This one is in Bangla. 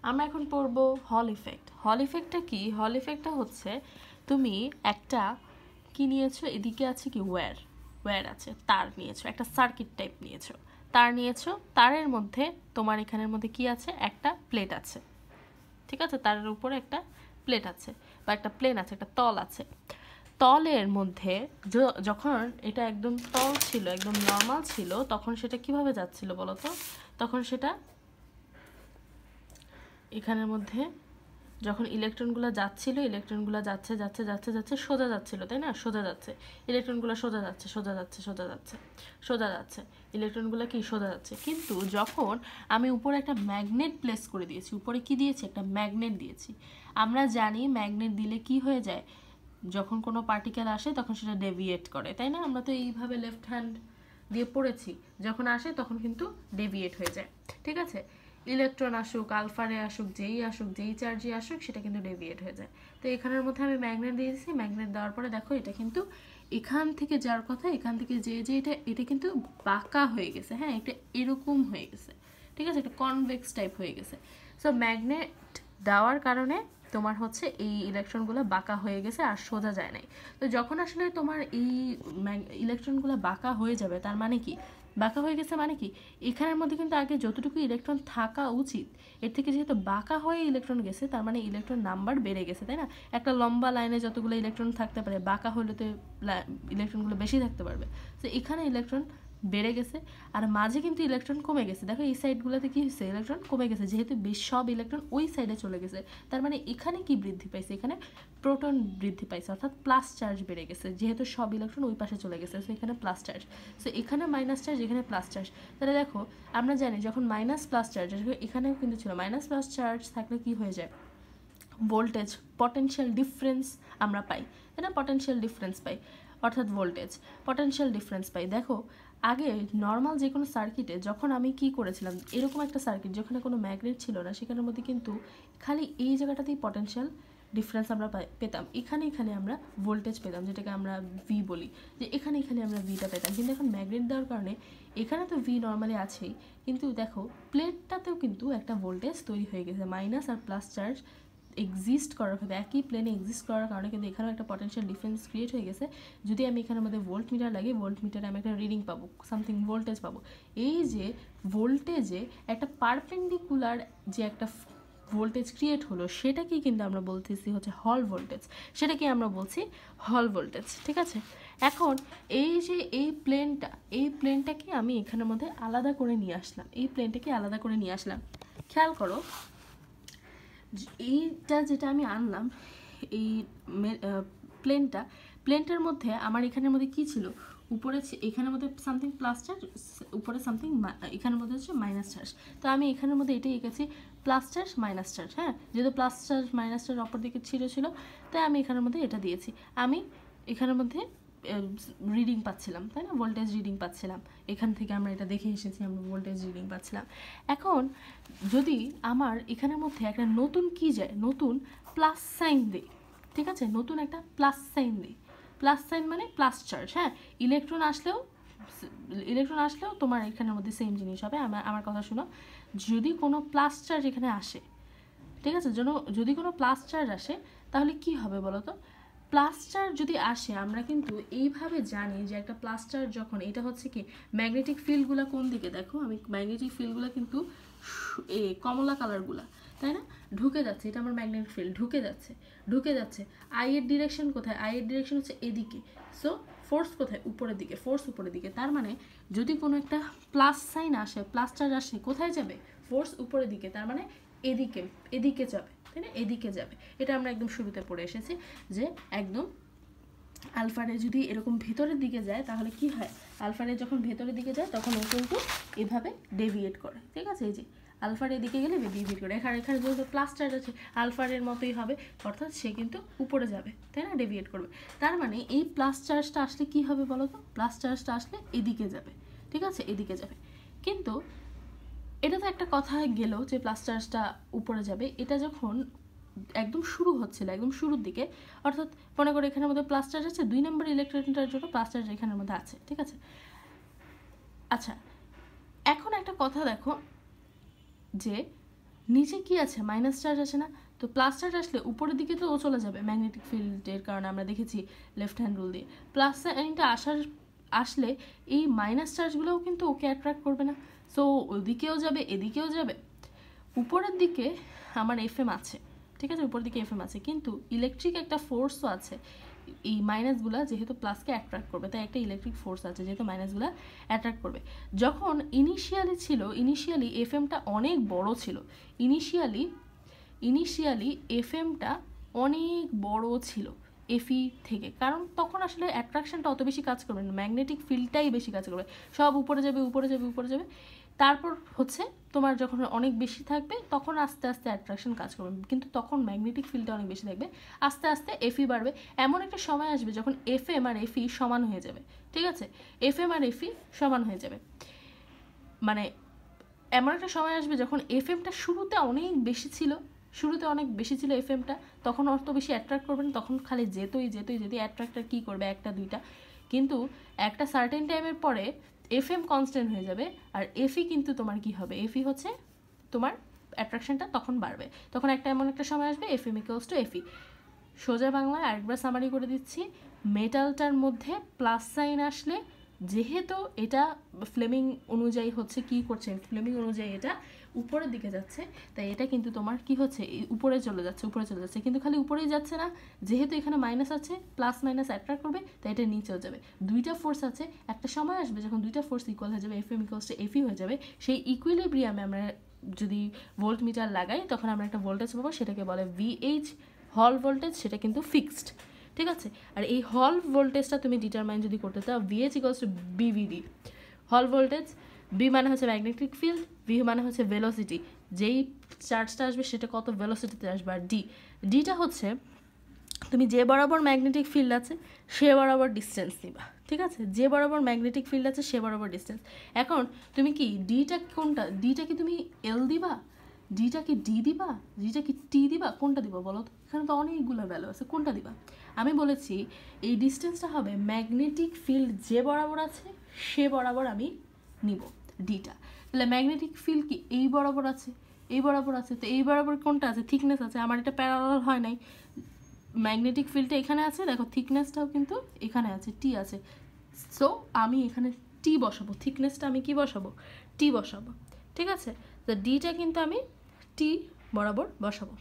আমরা এখন পড়ব হল ইফেক্ট। হল ইফেক্টটা কি? হল ইফেক্টটা হচ্ছে তুমি একটা কি নিয়েছো, এদিকে আছে কি ওয়্যার আছে, তার নিয়েছো, একটা সার্কিট টাইপ নিয়েছো, তার নিয়েছো, তারের মধ্যে তোমার এখানের মধ্যে কি আছে, একটা প্লেট আছে, ঠিক আছে, তারের উপরে একটা প্লেট আছে বা একটা প্লেন আছে, একটা তল আছে। তলের মধ্যে যখন এটা একদম তল ছিল, একদম নর্মাল ছিল, তখন সেটা কিভাবে যাচ্ছিল বলো তো? তখন সেটা এখানের মধ্যে যখন ইলেকট্রনগুলো যাচ্ছিল, ইলেকট্রনগুলো যাচ্ছে যাচ্ছে যাচ্ছে যাচ্ছে সোজা যাচ্ছিল, তাই না? সোজা যাচ্ছে ইলেকট্রনগুলো, সোজা যাচ্ছে সোজা যাচ্ছে সোজা যাচ্ছে সোজা যাচ্ছে ইলেকট্রনগুলো কি সোজা যাচ্ছে। কিন্তু যখন আমি উপরে একটা ম্যাগনেট প্লেস করে দিয়েছি, উপরে কি দিয়েছি, একটা ম্যাগনেট দিয়েছি। আমরা জানি ম্যাগনেট দিলে কি হয়ে যায়, যখন কোনো পার্টিকেল আসে তখন সেটা ডেভিয়েট করে, তাই না? আমরা তো এইভাবে লেফট হ্যান্ড দিয়ে পড়েছি, যখন আসে তখন কিন্তু ডেভিয়েট হয়ে যায়, ঠিক আছে? ইলেকট্রন আসুক, আলফারে আসুক, যেই চার্জে আসুক, সেটা কিন্তু ডেভিয়েট হয়ে যায়। তো এখানের মধ্যে আমি ম্যাগনেট দিয়েছি, ম্যাগনেট দেওয়ার পরে দেখো এটা কিন্তু এখান থেকে যার কথা, এখান থেকে যে এটা কিন্তু বাঁকা হয়ে গেছে, হ্যাঁ, এটা এরকম হয়ে গেছে, ঠিক আছে, এটা কনভেক্স টাইপ হয়ে গেছে। সো ম্যাগনেট দেওয়ার কারণে তোমার হচ্ছে এই ইলেকট্রনগুলো বাঁকা হয়ে গেছে, আর সোজা যায় নাই। তো যখন আসলে তোমার এই ইলেকট্রনগুলো বাঁকা হয়ে যাবে, তার মানে কি, বাঁকা হয়ে গেছে মানে কি, এখানের মধ্যে কিন্তু আগে যতটুকু ইলেকট্রন থাকা উচিত, এর থেকে যেহেতু বাঁকা হয়ে ইলেকট্রন গেছে, তার মানে ইলেকট্রন নাম্বার বেড়ে গেছে, তাই না? একটা লম্বা লাইনে যতগুলো ইলেকট্রন থাকতে পারে, বাঁকা হলে তো ইলেকট্রনগুলো বেশি থাকতে পারবে। তো এখানে ইলেকট্রন বেড়ে গেছে, আর মাঝে কিন্তু ইলেকট্রন কমে গেছে। দেখো এই সাইডগুলোতে কি হয়েছে, ইলেকট্রন কমে গেছে, যেহেতু সব ইলেকট্রন ওই সাইডে চলে গেছে। তার মানে এখানে কি বৃদ্ধি পাইছে, এখানে প্রোটন বৃদ্ধি পাইছে, অর্থাৎ প্লাস চার্জ বেড়ে গেছে, যেহেতু সব ইলেকট্রন ওই পাশে চলে গেছে। সো এখানে প্লাস চার্জ, সো এখানে মাইনাস চার্জ, এখানে প্লাস চার্জ। তাহলে দেখো আমরা জানি যখন মাইনাস প্লাস চার্জ, এখানেও কিন্তু ছিল মাইনাস প্লাস চার্জ থাকলে কি হয়ে যায়, ভোল্টেজ পটেনশিয়াল ডিফারেন্স আমরা পাই, তাই না? পটেনশিয়াল ডিফারেন্স পাই, অর্থাৎ ভোল্টেজ পটেনশিয়াল ডিফারেন্স পাই। দেখো আগে নর্মাল যে কোনো সার্কিটে যখন আমি কি করেছিলাম, এরকম একটা সার্কিট যেখানে কোনো ম্যাগনেট ছিল না, সেখানের মধ্যে কিন্তু খালি এই জায়গাটাতেই পটেনশিয়াল ডিফারেন্স আমরা পেতাম, এখানে আমরা ভোল্টেজ পেতাম, যেটাকে আমরা ভি বলি, যে এখানে আমরা ভিটা পেতাম। কিন্তু এখন ম্যাগনেট দেওয়ার কারণে এখানে তো ভি নর্মালি আছেই, কিন্তু দেখো প্লেটটাতেও কিন্তু একটা ভোল্টেজ তৈরি হয়ে গেছে, মাইনাস আর প্লাস চার্জ এক্সিস্ট করার ক্ষেত্রে, একই প্লেনে এক্সিস্ট করার কারণে কিন্তু এখানেও একটা পটেনশিয়াল ডিফারেন্স ক্রিয়েট হয়ে গেছে। যদি আমি এখানের মধ্যে ভোল্ট মিটার লাগি, ভোল্ট মিটারে আমি একটা রিডিং পাবো, সামথিং ভোল্টেজ পাবো। এই যে ভোল্টেজে একটা পারপেন্ডিকুলার যে একটা ভোল্টেজ ক্রিয়েট হলো, সেটাকেই কিন্তু আমরা বলতেছি হচ্ছে হল ভোল্টেজ, সেটাকে আমরা বলছি হল ভোল্টেজ, ঠিক আছে? এখন এই যে এই প্লেনটাকে আমি এখানের মধ্যে আলাদা করে নিয়ে আসলাম, এই প্লেনটাকে আলাদা করে নিয়ে আসলাম। খেয়াল করো এইটা যেটা আমি আনলাম, এই প্লেনটার মধ্যে আমার এখানের মধ্যে কি ছিল, উপরে এখানের মধ্যে সামথিং প্লাস চার্জ, উপরে সামথিং এখানের মধ্যে হচ্ছে মাইনাস চার্জ। তো আমি এখানের মধ্যে এটাই এঁকেছি প্লাস চার্জ মাইনাস চার্জ, হ্যাঁ, যেহেতু প্লাস চার্জ মাইনাস চার্জ অপর দিকে ছিল, তাই আমি এখানের মধ্যে এটা দিয়েছি। আমি এখানের মধ্যে রিডিং পাচ্ছিলাম, তাই না, ভোল্টেজ রিডিং পাচ্ছিলাম, এখান থেকে আমরা এটা দেখে এসেছি, আমরা ভোল্টেজ রিডিং পাচ্ছিলাম। এখন যদি আমার এখানের মধ্যে একটা নতুন কি যায়, নতুন প্লাস সাইন দিই, ঠিক আছে, নতুন একটা প্লাস সাইন দিই, প্লাস সাইন মানে প্লাস চার্জ, হ্যাঁ, ইলেকট্রন আসলেও তোমার এখানের মধ্যে সেম জিনিস হবে। আমার কথা শুনো, যদি কোনো প্লাস চার্জ এখানে আসে, ঠিক আছে, যদি কোনো প্লাস চার্জ আসে, তাহলে কি হবে বলো তো? প্লাস চার্জ যদি আসে, আমরা কিন্তু এইভাবে জানি যে একটা প্লাস চার্জ যখন, এটা হচ্ছে কি ম্যাগনেটিক ফিল্ডগুলো কোন দিকে, দেখো আমি ম্যাগনেটিক ফিল্ডগুলো কিন্তু কমলা কালারগুলা, তাই না, ঢুকে যাচ্ছে, এটা আমার ম্যাগনেটিক ফিল্ড ঢুকে যাচ্ছে। আই এর ডিরেকশন কোথায়, আই এর ডিরেকশন হচ্ছে এদিকে। সো ফোর্স কোথায়, উপরের দিকে, ফোর্স উপরের দিকে। তার মানে যদি কোনো একটা প্লাস সাইন আসে, প্লাস চার্জ আসে, কোথায় যাবে, ফোর্স উপরের দিকে, তার মানে এদিকে যাবে, তাই না, এদিকে যাবে। এটা আমরা একদম শুরুতে পড়ে এসেছি যে একদম আলফারে যদি এরকম ভেতরের দিকে যায়, তাহলে কি হয়, আলফারে যখন ভেতরের দিকে যায় তখন ও কিন্তু এভাবে ডেভিয়েট করে, ঠিক আছে, এই যে আলফার এদিকে গেলে ডেভিয়েট করে, এখানে যেহেতু প্লাস চার্জ আছে, আলফারের মতোই হবে, অর্থাৎ সে কিন্তু উপরে যাবে, তাই না, ডেভিয়েট করবে। তার মানে এই প্লাস চার্জটা আসলে কি হবে বলো তো, প্লাস চার্জটা আসলে এদিকে যাবে, ঠিক আছে, এদিকে যাবে। কিন্তু এটা তো একটা কথা গেল যে প্লাস চার্জটা উপরে যাবে, এটা যখন একদম শুরু হচ্ছিল, একদম শুরুর দিকে, অর্থাৎ মনে করো এখানের মধ্যে প্লাস চার্জ আছে, 2 নম্বর ইলেকট্রনটার জন্য প্লাস চার্জ এখানের মধ্যে আছে, ঠিক আছে। আচ্ছা, এখন একটা কথা দেখো, যে নিচে কি আছে, মাইনাস চার্জ আছে না, তো প্লাস চার্জ আসলে উপরের দিকে তো ও চলে যাবে ম্যাগনেটিক ফিল্ডের কারণে, আমরা দেখেছি লেফট হ্যান্ড রুল দিয়ে। প্লাস সাইনটা আসলে এই মাইনাস চার্জগুলোও কিন্তু ওকে অ্যাট্রাক্ট করবে না, সো ওদিকেও যাবে এদিকেও যাবে। উপরের দিকে আমার এফএম আছে, ঠিক আছে, উপরের দিকে এফএম আছে, কিন্তু ইলেকট্রিক একটা ফোর্সও আছে, এই মাইনাসগুলা যেহেতু প্লাসকে অ্যাট্রাক্ট করবে, তাই একটা ইলেকট্রিক ফোর্স আছে যেহেতু মাইনাসগুলা অ্যাট্রাক্ট করবে। যখন ইনিশিয়ালি এফএমটা অনেক বড় ছিল, ইনিশিয়ালি এফএমটা অনেক বড় ছিল এফি থেকে, কারণ তখন আসলে অ্যাট্রাকশনটা অত বেশি কাজ করবে না, ম্যাগনেটিক ফিল্ডটাই বেশি কাজ করবে, সব উপরে যাবে উপরে যাবে উপরে যাবে। তারপর হচ্ছে তোমার যখন অনেক বেশি থাকবে তখন আস্তে আস্তে অ্যাট্রাকশন কাজ করবে, কিন্তু তখন ম্যাগনেটিক ফিল্ডটা অনেক বেশি থাকবে, আস্তে আস্তে এফি বাড়বে। এমন একটা সময় আসবে যখন এফএম আর এফি সমান হয়ে যাবে, ঠিক আছে, এফএম আর এফি সমান হয়ে যাবে, মানে এমন একটা সময় আসবে যখন এফএমটা শুরুতে অনেক বেশি ছিল এফএমটা, তখন অত বেশি অ্যাট্রাক্ট করবে না, তখন খালি যেতই অ্যাট্রাক্টার কী করবে একটা দুইটা, কিন্তু একটা সার্টেন টাইমের পরে এফএম কনস্ট্যান্ট হয়ে যাবে, আর এফি কিন্তু তোমার কি হবে, এফি হচ্ছে তোমার অ্যাট্রাকশনটা তখন বাড়বে, তখন এমন একটা সময় আসবে এফএম ইকুয়ালস টু এফি। সোজা বাংলায় আরেকবার সামারি করে দিচ্ছি, মেটালটার মধ্যে প্লাস সাইন আসলে, যেহেতু এটা ফ্লেমিং অনুযায়ী হচ্ছে কি করছে, ফ্লেমিং অনুযায়ী এটা উপরের দিকে যাচ্ছে, তাই এটা কিন্তু তোমার কি হচ্ছে উপরে চলে যাচ্ছে, কিন্তু খালি উপরেই যাচ্ছে না, যেহেতু এখানে মাইনাস আছে, প্লাস মাইনাস অ্যাট্রাক্ট করবে, তাই এটা নিচেও যাবে। দুইটা ফোর্স আছে, একটা সময় আসবে যখন দুইটা ফোর্স ইকুয়াল হয়ে যাবে, এফএম ইকুয়ালস টু এফি হয়ে যাবে, সেই ইকুইলিব্রিয়ামে আমরা যদি ভোল্ট মিটার লাগাই তখন আমরা একটা ভোল্টেজ পাবো, সেটাকে বলে ভিএইচ, হল ভোল্টেজ, সেটা কিন্তু ফিক্সড, ঠিক আছে। আর এই হল ভোল্টেজটা তুমি ডিটারমাইন যদি করতে চাও, ভিএইচ ইকুয়ালস টু বিভিডি, হল ভোল্টেজ, বি মানে হচ্ছে ম্যাগনেটিক ফিল্ড, ভি মানে হচ্ছে ভেলোসিটি, যেই চার্জটা আসবে সেটা কত ভেলোসিটিতে আসবে, আর ডিটা হচ্ছে তুমি যে বরাবর ম্যাগনেটিক ফিল্ড আছে সে বরাবর ডিস্টেন্স নিবা, ঠিক আছে, যে বরাবর ম্যাগনেটিক ফিল্ড আছে সে বরাবর ডিস্টেন্স। এখন তুমি কি ডিটা কোনটা, ডিটা কি তুমি এল দিবা, ডিটা কি ডি দিবা, ডিটা কি টি দিবা, কোনটা দিবা বলো তো, এখানে তো অনেকগুলো ভ্যালু আছে, কোনটা দিবা? আমি বলেছি এই ডিস্টেন্সটা হবে ম্যাগনেটিক ফিল্ড যে বরাবর আছে সে বরাবর আমি নিব ডিটা। তাহলে ম্যাগনেটিক ফিল্ড কি এই বরাবর আছে, তো এই বরাবর কোনটা আছে, থিকনেস আছে, আমার এটা প্যারালাল হয় নাই, ম্যাগনেটিক ফিল্ডটা এখানে আছে, দেখো থিকনেসটাও কিন্তু এখানে আছে, টি আছে, সো আমি এখানে টি বসাবো, থিকনেসটা আমি কি বসাবো, টি বসাবো, ঠিক আছে, তো ডিটা কিন্তু আমি টি বরাবর বসাবো।